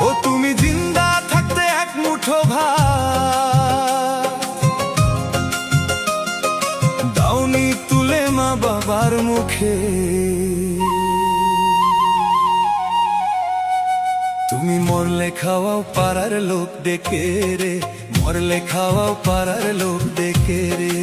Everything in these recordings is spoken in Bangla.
ও তুমি জিন্দা থাকতে এক মুঠো ভাত দাওনি তুলে মা বাবার মুখে, তুমি মরলে খাওয়াও পাড়ার লোক ডেকে রে, মরলে খাওয়াও পাড়ার লোক ডেকে রে।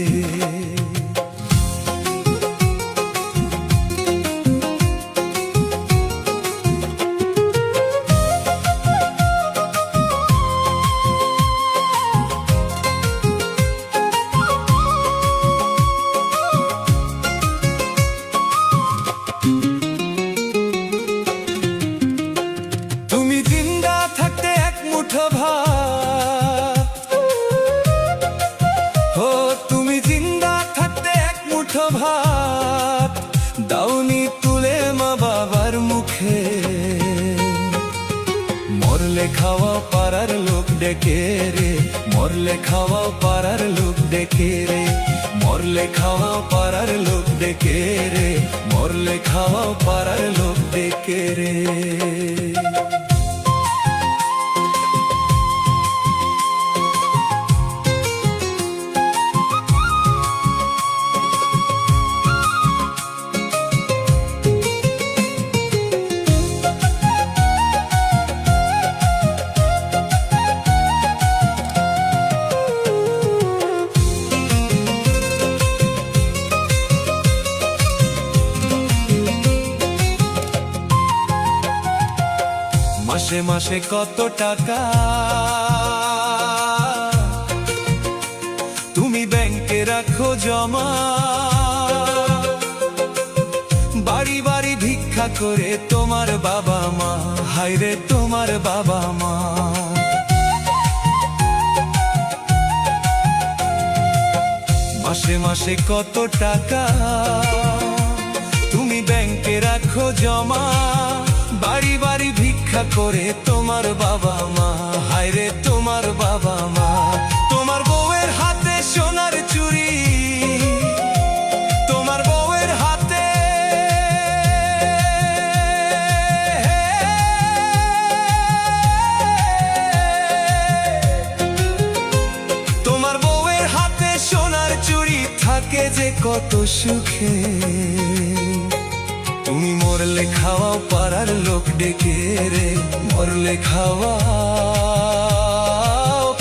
তুমি জিন্দা থাকতে এক মুঠো ভাত, ও তুমি জিন্দা থাকতে এক মুঠো ভাত দাওনি তুলে মা বাবার মুখে, মরলে খাওয়া পাড়ার লোক ডেকে রে, মরলে খাওয়া পাড়ার লোক ডেকে রে, মরলে খাওয়া পাড়ার লোক ডেকে রে, মরলে খাওয়া পাড়ার লোক ডেকে রে। মাসে মাসে কত টাকা তুমি ব্যাংকে রাখো জমা, বাড়ি বাড়ি ভিক্ষা করে তোমার বাবা মা, হায়রে তোমার বাবা মা। মাসে মাসে কত টাকা তুমি ব্যাংকে রাখো জমা, বাড়ি বাড়ি ভিক্ষা করে তোমার বাবা মা, হায়রে তোমার বাবা মা। তোমার বউয়ের হাতে সোনার চুড়ি, তোমার বউয়ের হাতে, তোমার বউয়ের হাতে সোনার চুড়ি থাকে যে কত সুখে, তুমি মরলে খাওয়াও পাড়ার লোক ডেকে রে, মরলে খাওয়াও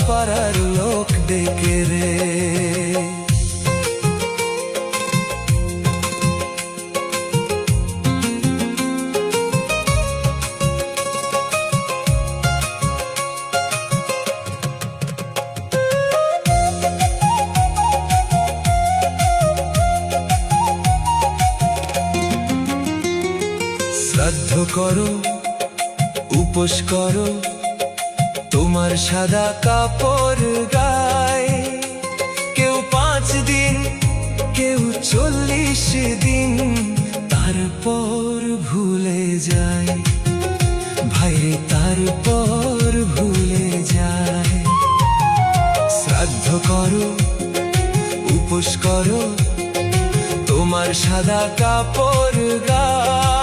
পাড়ার লোক ডেকে রে। শ্রাদ্ধ করো, উপোস করো, তোমার সাদা কাপড় গায়ে, কেউ 5 দিন কেউ 40 দিন, তারপর ভুলে যায় ভাইরে, তারপর ভুলে যায়। শ্রাদ্ধ করো, উপোস করো, তোমার সাদা কাপড় গায়ে,